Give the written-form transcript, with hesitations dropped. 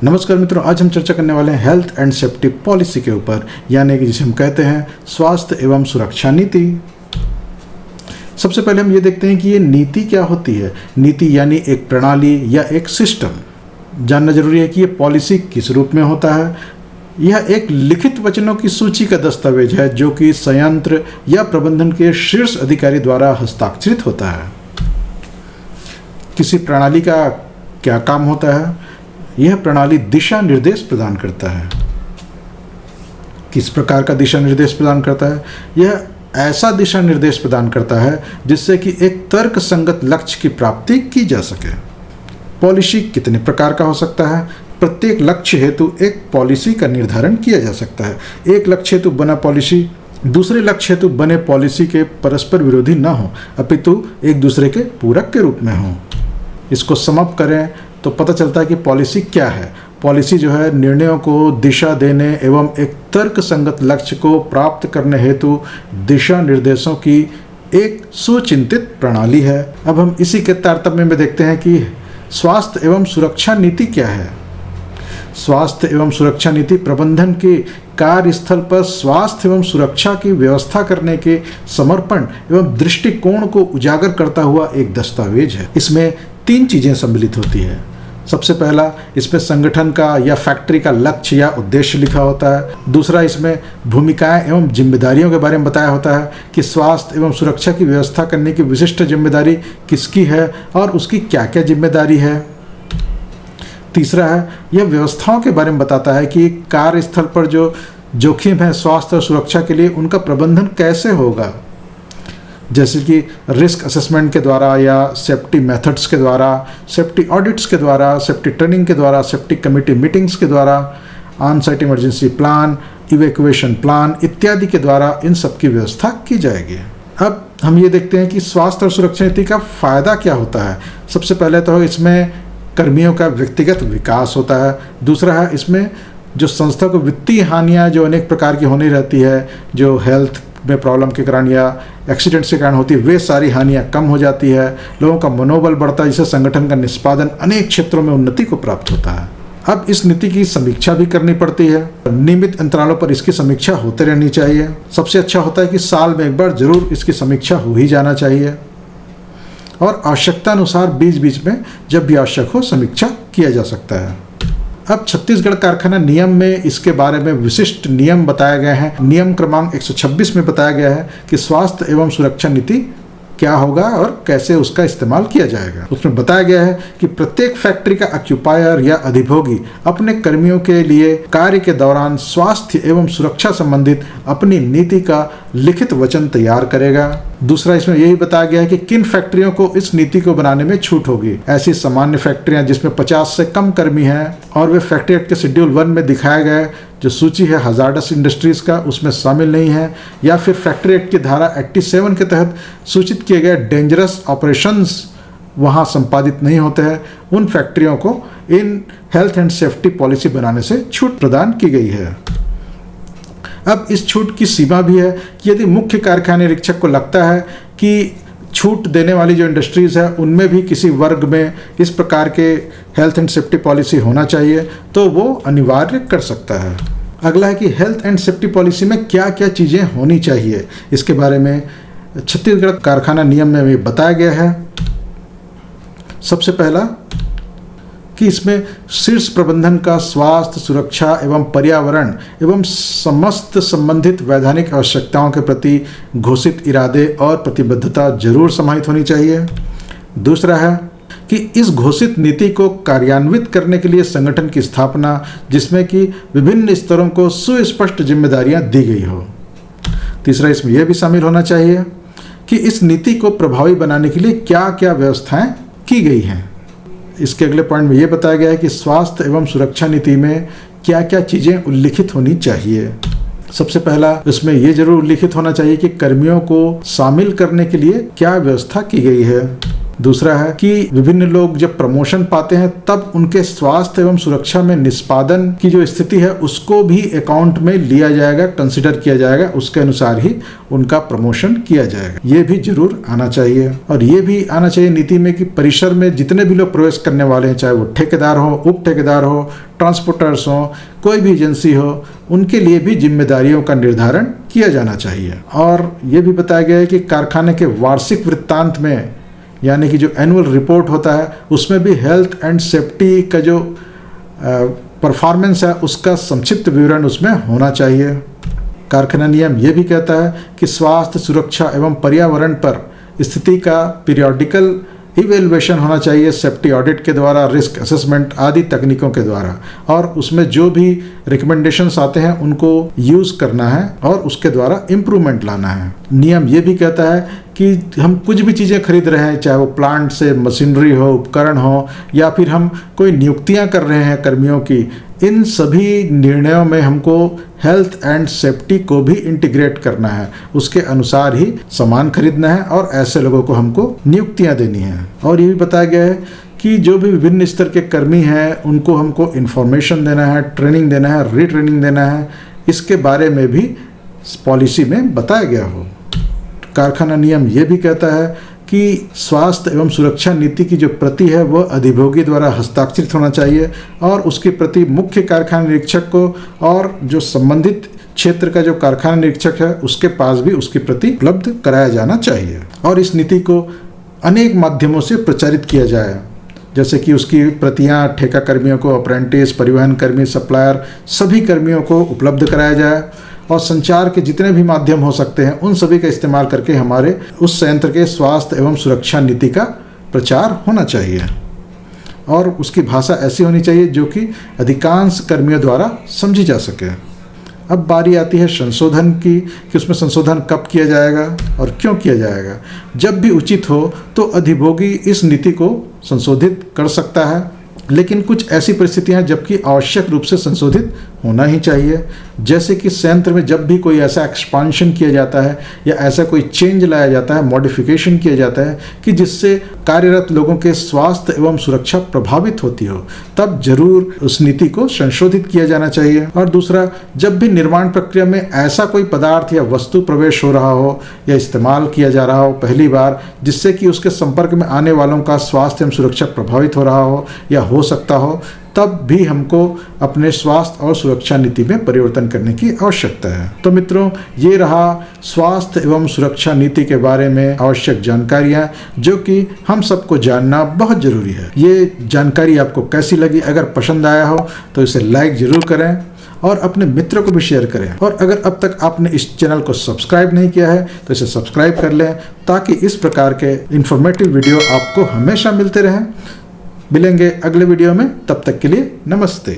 नमस्कार मित्रों, आज हम चर्चा करने वाले हैं हेल्थ एंड सेफ्टी पॉलिसी के ऊपर, यानी कि जिसे हम कहते हैं स्वास्थ्य एवं सुरक्षा नीति। सबसे पहले हम ये देखते हैं कि ये नीति क्या होती है। नीति यानी एक प्रणाली या एक सिस्टम। जानना जरूरी है कि ये पॉलिसी किस रूप में होता है। यह एक लिखित वचनों की सूची का दस्तावेज है जो कि संयंत्र या प्रबंधन के शीर्ष अधिकारी द्वारा हस्ताक्षरित होता है। किसी प्रणाली का क्या काम होता है? यह प्रणाली दिशा निर्देश प्रदान करता है। किस प्रकार का दिशा निर्देश प्रदान करता है? यह ऐसा दिशा निर्देश प्रदान करता है जिससे कि एक तर्क संगत लक्ष्य की प्राप्ति की जा सके। पॉलिसी कितने प्रकार का हो सकता है? प्रत्येक लक्ष्य हेतु एक पॉलिसी का निर्धारण किया जा सकता है। एक लक्ष्य हेतु बना पॉलिसी दूसरे लक्ष्य हेतु बने पॉलिसी के परस्पर विरोधी न हो, अपितु एक दूसरे के पूरक के रूप में हो। इसको समाप्त करें तो पता चलता है कि पॉलिसी क्या है। पॉलिसी जो है निर्णयों को दिशा देने एवं एक तर्क संगत लक्ष्य को प्राप्त करने हेतु दिशा निर्देशों की एक सुचिंतित प्रणाली है। अब हम इसी के तारतम्य में देखते हैं कि स्वास्थ्य एवं सुरक्षा नीति क्या है। स्वास्थ्य एवं सुरक्षा नीति प्रबंधन के कार्यस्थल पर स्वास्थ्य एवं सुरक्षा की व्यवस्था करने के समर्पण एवं दृष्टिकोण को उजागर करता हुआ एक दस्तावेज है। इसमें 3 चीजें सम्मिलित होती है। सबसे पहला, इसमें संगठन का या फैक्ट्री का लक्ष्य या उद्देश्य लिखा होता है। दूसरा, इसमें भूमिकाएं एवं जिम्मेदारियों के बारे में बताया होता है कि स्वास्थ्य एवं सुरक्षा की व्यवस्था करने की विशिष्ट जिम्मेदारी किसकी है और उसकी क्या क्या जिम्मेदारी है। तीसरा है, यह व्यवस्थाओं के बारे में बताता है कि कार्यस्थल पर जो जोखिम है स्वास्थ्य और सुरक्षा के लिए उनका प्रबंधन कैसे होगा, जैसे कि रिस्क असेसमेंट के द्वारा या सेफ्टी मेथड्स के द्वारा, सेफ्टी ऑडिट्स के द्वारा, सेफ्टी ट्रेनिंग के द्वारा, सेफ्टी कमेटी मीटिंग्स के द्वारा, on site emergency plan, evacuation plan इत्यादि के द्वारा इन सब की व्यवस्था की जाएगी। अब हम ये देखते हैं कि स्वास्थ्य और सुरक्षा नीति का फायदा क्या होता है। सबसे पहले तो इसमें कर्मियों का व्यक्तिगत विकास होता है। दूसरा है, इसमें जो संस्था को वित्तीय हानियाँ जो अनेक प्रकार की होनी रहती है, जो हेल्थ में प्रॉब्लम के कारण या एक्सीडेंट्स के कारण होती है, वे सारी हानियाँ कम हो जाती है। लोगों का मनोबल बढ़ता है, जिससे संगठन का निष्पादन अनेक क्षेत्रों में उन्नति को प्राप्त होता है। अब इस नीति की समीक्षा भी करनी पड़ती है। नियमित अंतरालों पर इसकी समीक्षा होते रहनी चाहिए। सबसे अच्छा होता है कि साल में एक बार जरूर इसकी समीक्षा हो ही जाना चाहिए और आवश्यकता अनुसार बीच बीच में जब भी आवश्यक हो समीक्षा किया जा सकता है। अब छत्तीसगढ़ कारखाना नियम में इसके बारे में विशिष्ट नियम बताए गए हैं। नियम क्रमांक 126 में बताया गया है कि स्वास्थ्य एवं सुरक्षा नीति क्या होगा और कैसे उसका इस्तेमाल किया जाएगा। उसमें बताया गया है कि प्रत्येक फैक्ट्री का ऑक्यूपायर या अधिभोगी अपने कर्मियों के लिए कार्य के दौरान स्वास्थ्य एवं सुरक्षा संबंधित अपनी नीति का लिखित वचन तैयार करेगा। दूसरा, इसमें यही बताया गया है कि किन फैक्ट्रियों को इस नीति को बनाने में छूट होगी। ऐसी सामान्य फैक्ट्रियां जिसमें 50 से कम कर्मी हैं और वे फैक्ट्री एक्ट के शेड्यूल 1 में दिखाया गया जो सूची है हजार्डस इंडस्ट्रीज का, उसमें शामिल नहीं है, या फिर फैक्ट्री एक्ट की धारा 87 के तहत सूचित किए गए डेंजरस ऑपरेशंस वहाँ संपादित नहीं होते हैं, उन फैक्ट्रियों को in health and safety policy बनाने से छूट प्रदान की गई है। अब इस छूट की सीमा भी है कि यदि मुख्य कारखाने निरीक्षक को लगता है कि छूट देने वाली जो इंडस्ट्रीज़ है उनमें भी किसी वर्ग में इस प्रकार के हेल्थ एंड सेफ्टी पॉलिसी होना चाहिए तो वो अनिवार्य कर सकता है। अगला है कि हेल्थ एंड सेफ्टी पॉलिसी में क्या क्या चीज़ें होनी चाहिए। इसके बारे में छत्तीसगढ़ कारखाना नियम में भी बताया गया है। सबसे पहला कि इसमें शीर्ष प्रबंधन का स्वास्थ्य, सुरक्षा एवं पर्यावरण एवं समस्त संबंधित वैधानिक आवश्यकताओं के प्रति घोषित इरादे और प्रतिबद्धता जरूर समाहित होनी चाहिए। दूसरा है कि इस घोषित नीति को कार्यान्वित करने के लिए संगठन की स्थापना, जिसमें कि विभिन्न स्तरों को सुस्पष्ट जिम्मेदारियां दी गई हो। तीसरा, इसमें यह भी शामिल होना चाहिए कि इस नीति को प्रभावी बनाने के लिए क्या क्या व्यवस्थाएं की गई हैं। इसके अगले पॉइंट में यह बताया गया है कि स्वास्थ्य एवं सुरक्षा नीति में क्या क्या चीज़ें उल्लिखित होनी चाहिए। सबसे पहला, इसमें यह जरूर उल्लिखित होना चाहिए कि कर्मियों को शामिल करने के लिए क्या व्यवस्था की गई है। दूसरा है कि विभिन्न लोग जब प्रमोशन पाते हैं तब उनके स्वास्थ्य एवं सुरक्षा में निष्पादन की जो स्थिति है उसको भी अकाउंट में लिया जाएगा, कंसिडर किया जाएगा, उसके अनुसार ही उनका प्रमोशन किया जाएगा। ये भी जरूर आना चाहिए। और ये भी आना चाहिए नीति में कि परिसर में जितने भी लोग प्रवेश करने वाले हैं, चाहे वो ठेकेदार हो, उप ठेकेदार हो, ट्रांसपोर्टर्स हो, कोई भी एजेंसी हो, उनके लिए भी जिम्मेदारियों का निर्धारण किया जाना चाहिए। और ये भी बताया गया है कि कारखाने के वार्षिक वृत्तांत में, यानी कि जो एनुअल रिपोर्ट होता है, उसमें भी हेल्थ एंड सेफ्टी का जो परफॉर्मेंस है उसका संक्षिप्त विवरण उसमें होना चाहिए। कारखाना नियम ये भी कहता है कि स्वास्थ्य, सुरक्षा एवं पर्यावरण पर स्थिति का पीरियोडिकल इवेल्युएशन होना चाहिए, सेफ्टी ऑडिट के द्वारा, रिस्क असेसमेंट आदि तकनीकों के द्वारा, और उसमें जो भी रिकमेंडेशंस आते हैं उनको यूज़ करना है और उसके द्वारा इम्प्रूवमेंट लाना है। नियम ये भी कहता है कि हम कुछ भी चीज़ें खरीद रहे हैं, चाहे वो प्लांट से मशीनरी हो, उपकरण हो, या फिर हम कोई नियुक्तियां कर रहे हैं कर्मियों की, इन सभी निर्णयों में हमको हेल्थ एंड सेफ्टी को भी इंटीग्रेट करना है। उसके अनुसार ही सामान खरीदना है और ऐसे लोगों को हमको नियुक्तियां देनी है। और ये भी बताया गया है कि जो भी विभिन्न स्तर के कर्मी हैं उनको हमको इन्फॉर्मेशन देना है, ट्रेनिंग देना है, रीट्रेनिंग देना है, इसके बारे में भी पॉलिसी में बताया गया हो। कारखाना नियम ये भी कहता है कि स्वास्थ्य एवं सुरक्षा नीति की जो प्रति है वह अधिभोगी द्वारा हस्ताक्षरित होना चाहिए और उसकी प्रति मुख्य कारखाना निरीक्षक को और जो संबंधित क्षेत्र का जो कारखाना निरीक्षक है उसके पास भी उसकी प्रति उपलब्ध कराया जाना चाहिए। और इस नीति को अनेक माध्यमों से प्रचारित किया जाए, जैसे कि उसकी प्रतियां ठेका कर्मियों को, अप्रेंटिस, परिवहन कर्मी, सप्लायर, सभी कर्मियों को उपलब्ध कराया जाए, और संचार के जितने भी माध्यम हो सकते हैं उन सभी का इस्तेमाल करके हमारे उस संयंत्र के स्वास्थ्य एवं सुरक्षा नीति का प्रचार होना चाहिए। और उसकी भाषा ऐसी होनी चाहिए जो कि अधिकांश कर्मियों द्वारा समझी जा सके। अब बारी आती है संशोधन की कि उसमें संशोधन कब किया जाएगा और क्यों किया जाएगा। जब भी उचित हो तो अधिभोगी इस नीति को संशोधित कर सकता है, लेकिन कुछ ऐसी परिस्थितियां जबकि आवश्यक रूप से संशोधित होना ही चाहिए। जैसे कि संयंत्र में जब भी कोई ऐसा एक्सपांशन किया जाता है या ऐसा कोई चेंज लाया जाता है, मॉडिफिकेशन किया जाता है कि जिससे कार्यरत लोगों के स्वास्थ्य एवं सुरक्षा प्रभावित होती हो, तब जरूर उस नीति को संशोधित किया जाना चाहिए। और दूसरा, जब भी निर्माण प्रक्रिया में ऐसा कोई पदार्थ या वस्तु प्रवेश हो रहा हो या इस्तेमाल किया जा रहा हो पहली बार, जिससे कि उसके संपर्क में आने वालों का स्वास्थ्य एवं सुरक्षा प्रभावित हो रहा हो या हो सकता हो, तब भी हमको अपने स्वास्थ्य और सुरक्षा नीति में परिवर्तन करने की आवश्यकता है। तो मित्रों, ये रहा स्वास्थ्य एवं सुरक्षा नीति के बारे में आवश्यक जानकारियां जो कि हम सबको जानना बहुत जरूरी है। ये जानकारी आपको कैसी लगी? अगर पसंद आया हो तो इसे लाइक जरूर करें और अपने मित्रों को भी शेयर करें। और अगर अब तक आपने इस चैनल को सब्सक्राइब नहीं किया है तो इसे सब्सक्राइब कर लें, ताकि इस प्रकार के इंफॉर्मेटिव वीडियो आपको हमेशा मिलते रहें। मिलेंगे अगले वीडियो में, तब तक के लिए नमस्ते।